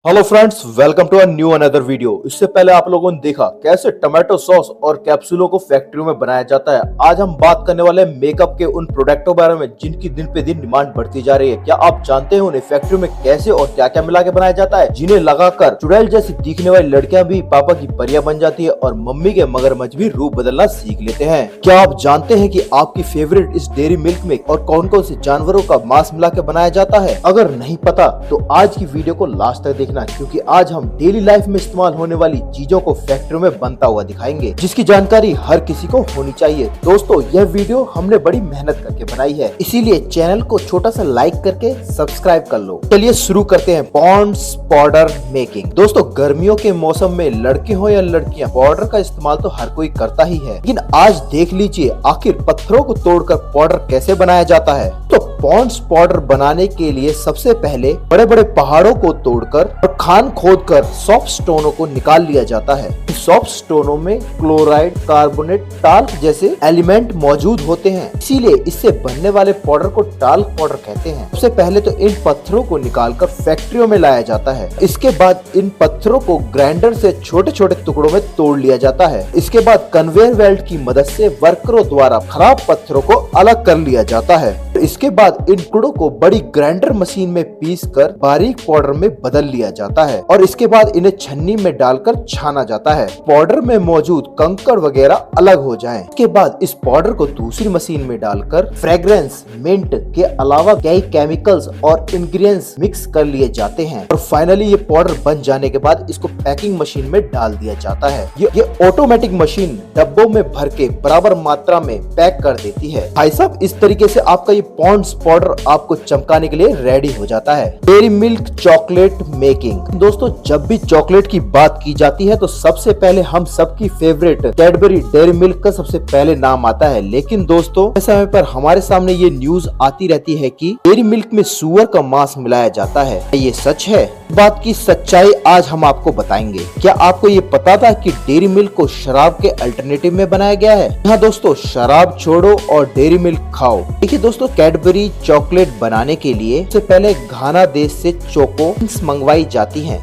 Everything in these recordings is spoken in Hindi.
Hello friends, welcome to a new another video. इससे पहले आप लोगों ने देखा कैसे टमाटो सॉस और कैप्सूलों को फैक्ट्रियों में बनाया जाता है। आज हम बात करने वाले हैं मेकअप के उन प्रोडक्टों बारे में जिनकी दिन पे दिन डिमांड बढ़ती जा रही है। क्या आप जानते हैं उन्हें फैक्ट्रियों में कैसे और क्या क्या मिला के बनाया जाता है, जिन्हें लगाकर चुड़ैल जैसी दिखने वाली लड़कियां भी पापा की परियां बन जाती है और मम्मी के मगरमच्छ भी रूप बदलना सीख लेते हैं। क्या आप जानते हैं कि आपकी फेवरेट इस डेयरी मिल्क में और कौन कौन से जानवरों का मांस मिला के बनाया जाता है? अगर नहीं पता तो आज की वीडियो को लास्ट तक देखना, क्योंकि आज हम डेली लाइफ में इस्तेमाल होने वाली चीजों को फैक्ट्रियों में बनता हुआ दिखाएंगे, जिसकी जानकारी हर किसी को होनी चाहिए। दोस्तों, यह वीडियो हमने बड़ी मेहनत करके बनाई है, इसीलिए चैनल को छोटा सा लाइक करके सब्सक्राइब कर लो। चलिए शुरू करते हैं पॉन्ड्स पाउडर मेकिंग। दोस्तों, गर्मियों के मौसम में लड़के हो या लड़कियां, पाउडर का इस्तेमाल तो हर कोई करता ही है, लेकिन आज देख लीजिए आखिर पत्थरों को तोड़कर पाउडर कैसे बनाया जाता है। तो पॉन्ड्स पाउडर बनाने के लिए सबसे पहले बड़े बड़े पहाड़ों को तोड़कर और खान खोदकर सॉफ्ट स्टोनों को निकाल लिया जाता है। सॉफ्ट स्टोनों में क्लोराइड, कार्बोनेट, टाल्क जैसे एलिमेंट मौजूद होते हैं, इसीलिए इससे बनने वाले पाउडर को टाल्क पाउडर कहते हैं। सबसे पहले तो इन पत्थरों को निकालकर फैक्ट्रियों में लाया जाता है। इसके बाद इन पत्थरों को ग्राइंडर से छोटे छोटे टुकड़ों में तोड़ लिया जाता है। इसके बाद कन्वेयर बेल्ट की मदद से वर्करों द्वारा खराब पत्थरों को अलग कर लिया जाता है। इसके बाद इन टुकड़ों को बड़ी ग्राइंडर मशीन में पीसकर बारीक पाउडर में बदल लिया जाता है और इसके बाद इन्हें छन्नी में डालकर छाना जाता है। पाउडर में मौजूद कंकड़ वगैरह अलग हो जाएं। इसके बाद इस पाउडर को दूसरी मशीन में डालकर फ्रेग्रेंस, मिंट के अलावा कई केमिकल्स और इंग्रेडिएंट्स मिक्स कर लिए जाते हैं और फाइनली ये पाउडर बन जाने के बाद इसको पैकिंग मशीन में डाल दिया जाता है। ये ऑटोमेटिक मशीन डब्बों में भर के बराबर मात्रा में पैक कर देती है। भाई साहब, इस तरीके से आपका ये पॉन्ड्स पाउडर आपको चमकाने के लिए रेडी हो जाता है। Dairy milk chocolate making. दोस्तों, जब भी चॉकलेट की बात की जाती है तो सबसे पहले हम सबकी फेवरेट कैडबरी डेयरी मिल्क का सबसे पहले नाम आता है, लेकिन दोस्तों समय पर हमारे सामने ये न्यूज आती रहती है कि डेयरी मिल्क में सुअर का मांस मिलाया जाता है। ये सच है? बात की सच्चाई आज हम आपको बताएंगे। क्या आपको ये पता था कि डेयरी मिल्क को शराब के अल्टरनेटिव में बनाया गया है? हाँ दोस्तों, शराब छोड़ो और डेयरी मिल्क खाओ। देखिए दोस्तों, कैडबरी चॉकलेट बनाने के लिए सबसे पहले घाना देश से चोको मंगवाई जाती है।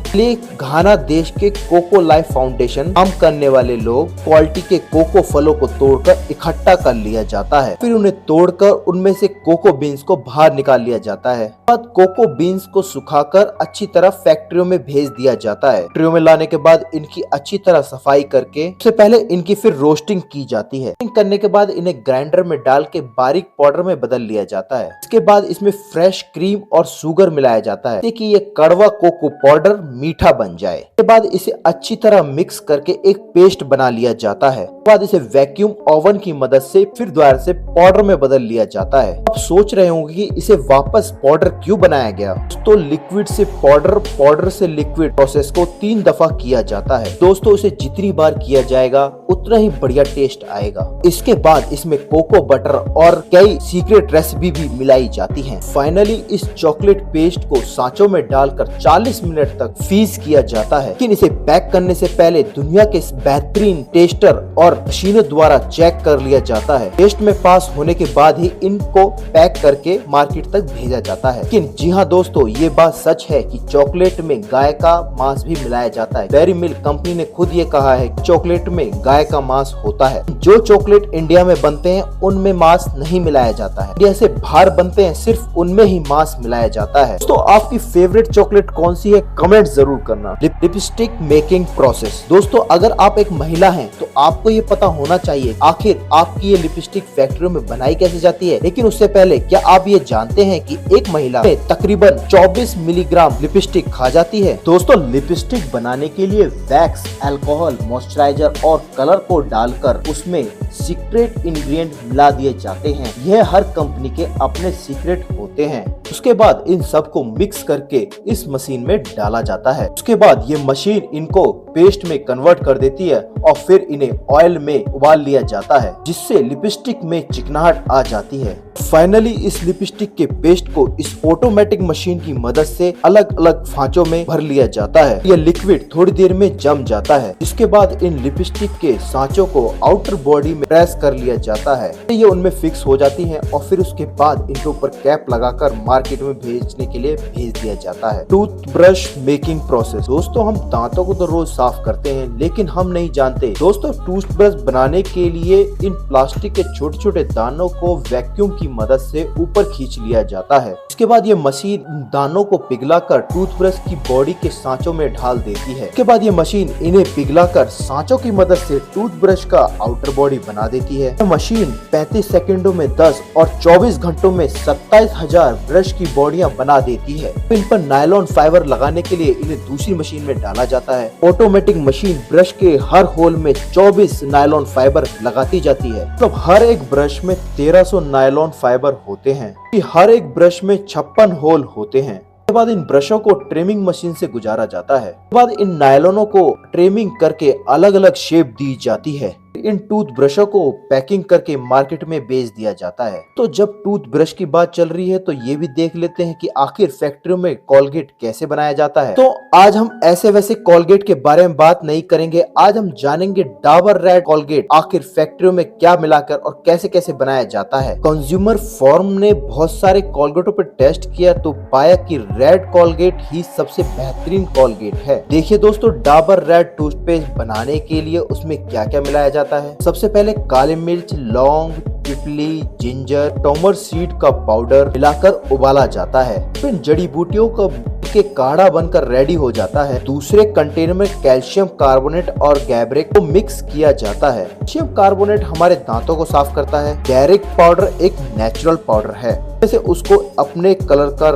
घाना देश के कोको लाइफ फाउंडेशन काम करने वाले लोग क्वालिटी के कोको फलों को तोड़कर इकट्ठा कर लिया जाता है। फिर उन्हें तोड़कर उनमें से कोको बीन्स को बाहर निकाल लिया जाता है। बाद कोको बीन्स को सुखाकर अच्छी तरह फैक्ट्रियों में भेज दिया जाता है। फैक्ट्रियों में लाने के बाद इनकी अच्छी तरह सफाई करके सबसे पहले इनकी फिर रोस्टिंग की जाती है। रोस्टिंग करने के बाद इन्हें ग्राइंडर में डाल के बारीक पाउडर में बदल लिया जाता है। इसके बाद इसमें फ्रेश क्रीम और शुगर मिलाया जाता है ताकि ये कड़वा कोको पाउडर मीठा बन जाए। इसके बाद इसे अच्छी तरह मिक्स करके एक पेस्ट बना लिया जाता है। बाद इसे वैक्यूम ओवन की मदद से फिर दोबारा से पाउडर में बदल लिया जाता है। आप सोच रहे होंगे कि इसे वापस पाउडर क्यों बनाया गया? तो लिक्विड से पाउडर, पाउडर से लिक्विड प्रोसेस को 3 दफा किया जाता है। दोस्तों, इसे जितनी बार किया जाएगा उतना ही बढ़िया टेस्ट आएगा। इसके बाद इसमें कोको बटर और कई सीक्रेट रेसिपी भी मिलाई जाती है। फाइनली इस चॉकलेट पेस्ट को सांचों में डालकर 40 मिनट तक फ्रीज किया जाता है। लेकिन इसे पैक करने से पहले दुनिया के बेहतरीन टेस्टर और मशीनों द्वारा चेक कर लिया जाता है। टेस्ट में पास होने के बाद ही इनको पैक करके मार्केट तक भेजा जाता है। लेकिन जी हाँ दोस्तों, ये बात सच है कि चॉकलेट में गाय का मांस भी मिलाया जाता है। डेयरी मिल्क कंपनी ने खुद ये कहा है कि चॉकलेट में गाय का मांस होता है। जो चॉकलेट इंडिया में बनते हैं उनमें मांस नहीं मिलाया जाता है। इंडिया से बाहर बनते हैं सिर्फ उनमें ही मांस मिलाया जाता है। दोस्तों, आपकी फेवरेट चॉकलेट कौन सी है? कमेंट जरूर करना। Lipstick making process. दोस्तों, अगर आप एक महिला हैं तो आपको ये पता होना चाहिए आखिर आपकी ये लिपस्टिक फैक्ट्रियों में बनाई कैसे जाती है। लेकिन उससे पहले क्या आप ये जानते हैं कि एक महिला में तकरीबन 24 मिलीग्राम लिपस्टिक खा जाती है? दोस्तों, लिपस्टिक बनाने के लिए वैक्स, अल्कोहल, मॉइस्चराइजर और कलर को डालकर उसमें सीक्रेट इंग्रेडिएंट मिला दिए जाते हैं। यह हर कंपनी के अपने सीक्रेट होते हैं। उसके बाद इन सब को मिक्स करके इस मशीन में डाला जाता है। उसके बाद ये मशीन इनको पेस्ट में कन्वर्ट कर देती है और फिर इन्हें ऑयल में उबाल लिया जाता है, जिससे लिपस्टिक में चिकनाहट आ जाती है। फाइनली इस लिपस्टिक के पेस्ट को इस ऑटोमेटिक मशीन की मदद से अलग अलग फांचों में भर लिया जाता है। यह लिक्विड थोड़ी देर में जम जाता है। इसके बाद इन लिपस्टिक के सांचों को आउटर बॉडी में प्रेस कर लिया जाता है। ये उनमें फिक्स हो जाती हैं और फिर उसके बाद इनके ऊपर कैप लगाकर मार्केट में भेजने के लिए भेज दिया जाता है। Toothbrush making process. दोस्तों हम दांतों को तो रोज साफ करते हैं, लेकिन हम नहीं जानते दोस्तों टूथब्रश बनाने के लिए इन प्लास्टिक के छोटे छोटे दानों को वैक्यूम की मदद से ऊपर खींच लिया जाता है। इसके बाद ये मशीन दानों को पिघलाकर टूथब्रश की बॉडी के सांचों में ढाल देती है। इसके बाद ये मशीन इन्हें पिघलाकर सांचों की मदद से टूथब्रश का आउटर बॉडी बना देती है। यह मशीन 35 सेकंडों में 10 और 24 घंटों में 27,000 ब्रश की बॉडियां बना देती है। इन पर नायलॉन फाइबर लगाने के लिए इन्हें दूसरी मशीन में डाला जाता है। ऑटोमेटिक मशीन ब्रश के हर होल में 24 नायलॉन फाइबर लगाती जाती है। मतलब हर एक ब्रश में 1300 नायलॉन फाइबर होते हैं। हर एक ब्रश में 56 होल होते हैं। उसके बाद इन ब्रशों को ट्रिमिंग मशीन से गुजारा जाता है। उसके बाद इन नायलॉनों को ट्रिमिंग करके अलग अलग शेप दी जाती है। इन टूथ ब्रशों को पैकिंग करके मार्केट में बेच दिया जाता है। तो जब टूथ ब्रश की बात चल रही है तो ये भी देख लेते हैं कि आखिर फैक्ट्रियों में कोलगेट कैसे बनाया जाता है। तो आज हम ऐसे वैसे कोलगेट के बारे में बात नहीं करेंगे। आज हम जानेंगे डाबर रेड कोलगेट आखिर फैक्ट्रियों में क्या मिलाकर और कैसे कैसे बनाया जाता है। कंज्यूमर फोरम ने बहुत सारे कोलगेटों पर टेस्ट किया तो पाया कि रेड कोलगेट ही सबसे बेहतरीन कोलगेट है। देखिए दोस्तों डाबर रेड टूथपेस्ट बनाने के लिए उसमें क्या क्या मिलाया जाता है। सबसे पहले काली मिर्च, लौंग, पिपली, जिंजर, टोमर सीड का पाउडर मिलाकर उबाला जाता है। फिर जड़ी बूटियों का के काढ़ा बनकर रेडी हो जाता है। दूसरे कंटेनर में कैल्शियम कार्बोनेट और गैब्रेक को मिक्स किया जाता है। कैल्शियम कार्बोनेट हमारे दांतों को साफ करता है। गैरिक पाउडर एक नेचुरल पाउडर है, जैसे उसको अपने कलर का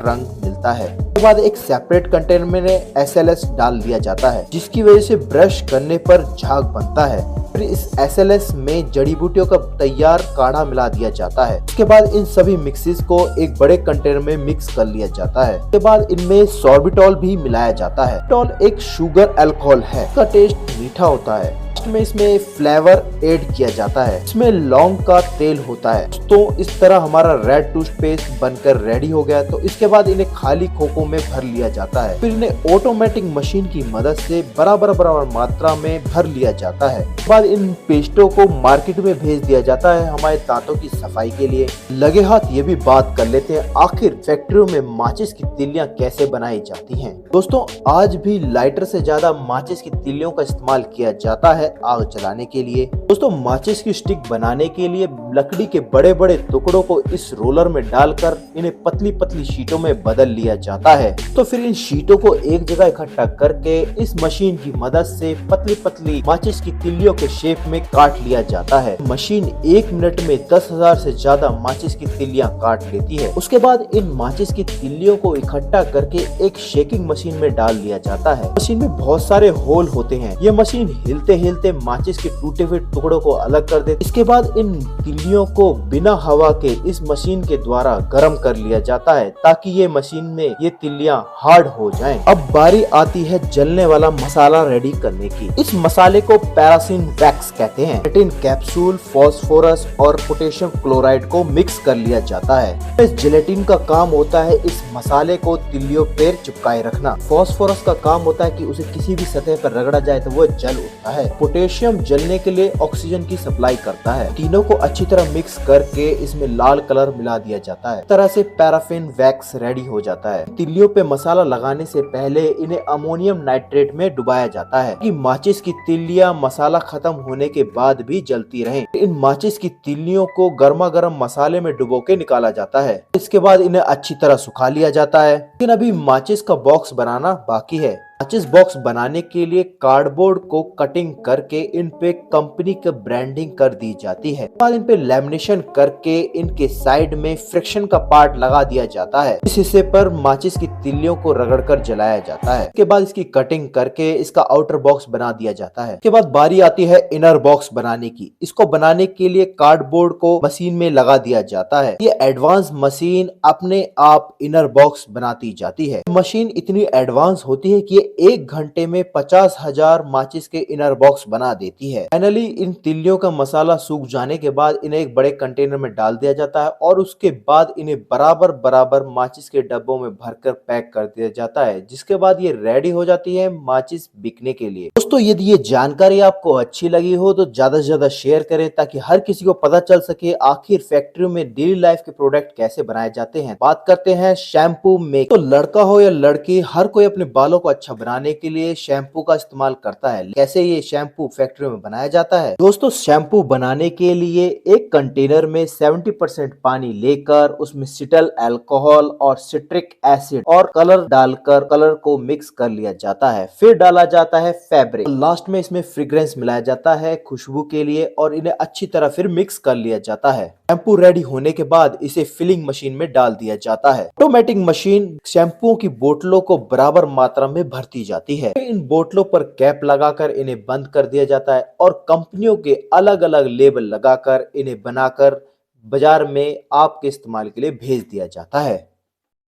रंग मिलता है। उसके बाद एक सेपरेट कंटेनर में SLS डाल दिया जाता है, जिसकी वजह से ब्रश करने पर झाग बनता है। फिर इस SLS में जड़ी बूटियों का तैयार काढ़ा मिला दिया जाता है। उसके बाद इन सभी मिक्सेस को एक बड़े कंटेनर में मिक्स कर लिया जाता है। उसके बाद इनमें सॉर्बिटॉल भी मिलाया जाता है। सॉर्बिटॉल एक शुगर अल्कोहल है, इसका टेस्ट मीठा होता है। में इसमें फ्लेवर ऐड किया जाता है। इसमें लौंग का तेल होता है। तो इस तरह हमारा रेड टूथपेस्ट बनकर रेडी हो गया। तो इसके बाद इन्हें खाली खोखों में भर लिया जाता है। फिर इन्हें ऑटोमेटिक मशीन की मदद से बराबर मात्रा में भर लिया जाता है। उसके बाद इन पेस्टों को मार्केट में भेज दिया जाता है हमारे दांतों की सफाई के लिए। लगे हाथ ये भी बात कर लेते हैं आखिर फैक्ट्रियों में माचिस की तिल्लियां कैसे बनाई जाती हैं। दोस्तों आज भी लाइटर से ज्यादा माचिस की तिल्लियों का इस्तेमाल किया जाता है आग जलाने के लिए। दोस्तों माचिस की स्टिक बनाने के लिए लकड़ी के बड़े बड़े टुकड़ों को इस रोलर में डालकर इन्हें पतली पतली शीटों में बदल लिया जाता है। तो फिर इन शीटों को एक जगह इकट्ठा करके इस मशीन की मदद से पतली पतली माचिस की तिल्लियों के शेप में काट लिया जाता है। मशीन 1 मिनट में 10,000 से ज्यादा माचिस की तिल्लियां काट लेती है। उसके बाद इन माचिस की तिल्लियों को इकट्ठा करके एक शेकिंग मशीन में डाल लिया जाता है। मशीन में बहुत सारे होल होते हैं। ये मशीन हिलते हिलते माचिस के टूटे हुए टुकड़ों को अलग कर देती है। इसके बाद इन तिल्लियों को बिना हवा के इस मशीन के द्वारा गर्म कर लिया जाता है, ताकि ये मशीन में ये तिल्लियां हार्ड हो जाएं। अब बारी आती है जलने वाला मसाला रेडी करने की। इस मसाले को पैराफिन वैक्स कहते हैं। जेलेटिन कैप्सूल, फास्फोरस और पोटेशियम क्लोराइड को मिक्स कर लिया जाता है। इस जेलेटिन का काम होता है इस मसाले को तिल्लियों पर चिपकाए रखना। फास्फोरस का काम होता है कि उसे किसी भी सतह पर रगड़ा जाए तो वो जल उठता है। पोटेशियम जलने के लिए ऑक्सीजन की सप्लाई करता है। तीनों को अच्छी तरह मिक्स करके इसमें लाल कलर मिला दिया जाता है। इस तरह से पैराफिन वैक्स रेडी हो जाता है। तिल्लियों पे मसाला लगाने से पहले इन्हें अमोनियम नाइट्रेट में डुबाया जाता है कि माचिस की तिल्लियां मसाला खत्म होने के बाद भी जलती रहें। इन माचिस की तिल्लियों को गर्मा गर्म मसाले में डुबो के निकाला जाता है। इसके बाद इन्हें अच्छी तरह सुखा लिया जाता है। लेकिन अभी माचिस का बॉक्स बनाना बाकी है। माचिस बॉक्स बनाने के लिए कार्डबोर्ड को कटिंग करके इन पे कंपनी की ब्रांडिंग कर दी जाती है। बाद इन पे लेमिनेशन करके इनके साइड में फ्रिक्शन का पार्ट लगा दिया जाता है। इस हिस्से पर माचिस की तिल्लियों को रगड़कर जलाया जाता है। इसके बाद इसकी कटिंग करके इसका आउटर बॉक्स बना दिया जाता है। इसके बाद बारी आती है इनर बॉक्स बनाने की। इसको बनाने के लिए कार्डबोर्ड को मशीन में लगा दिया जाता है। ये एडवांस मशीन अपने आप इनर बॉक्स बनाती जाती है। मशीन इतनी एडवांस होती है कि 1 घंटे में 50,000 माचिस के इनर बॉक्स बना देती है। फाइनली इन तिल्लियों का मसाला सूख जाने के बाद इन्हें एक बड़े कंटेनर में डाल दिया जाता है और उसके बाद इन्हें बराबर बराबर माचिस के डब्बों में भरकर पैक कर दिया जाता है, जिसके बाद ये रेडी हो जाती है माचिस बिकने के लिए। दोस्तों, यदि ये जानकारी आपको अच्छी लगी हो तो ज्यादा से ज्यादा शेयर करें ताकि हर किसी को पता चल सके आखिर फैक्ट्रियों में डेली लाइफ के प्रोडक्ट कैसे बनाए जाते हैं। बात करते हैं शैम्पू में। तो लड़का हो या लड़की, हर कोई अपने बालों को अच्छा बनाने के लिए शैम्पू का इस्तेमाल करता है। कैसे ये शैम्पू फैक्ट्रियों में बनाया जाता है? दोस्तों, शैम्पू बनाने के लिए एक कंटेनर में 70% पानी लेकर उसमें सिटल अल्कोहल और सिट्रिक एसिड और कलर डालकर कलर को मिक्स कर लिया जाता है। फिर डाला जाता है फैब्रिक। लास्ट में इसमें फ्रेग्रेंस मिलाया जाता है खुशबू के लिए और इन्हें अच्छी तरह फिर मिक्स कर लिया जाता है। शैम्पू रेडी होने के बाद इसे फिलिंग मशीन में डाल दिया जाता है। ऑटोमेटिक मशीन शैम्पू की बोतलों को बराबर मात्रा में भरती जाती है। इन बोतलों पर कैप लगाकर इन्हें बंद कर दिया जाता है और कंपनियों के अलग अलग लेबल लगाकर इन्हें बनाकर बाजार में आपके इस्तेमाल के लिए भेज दिया जाता है।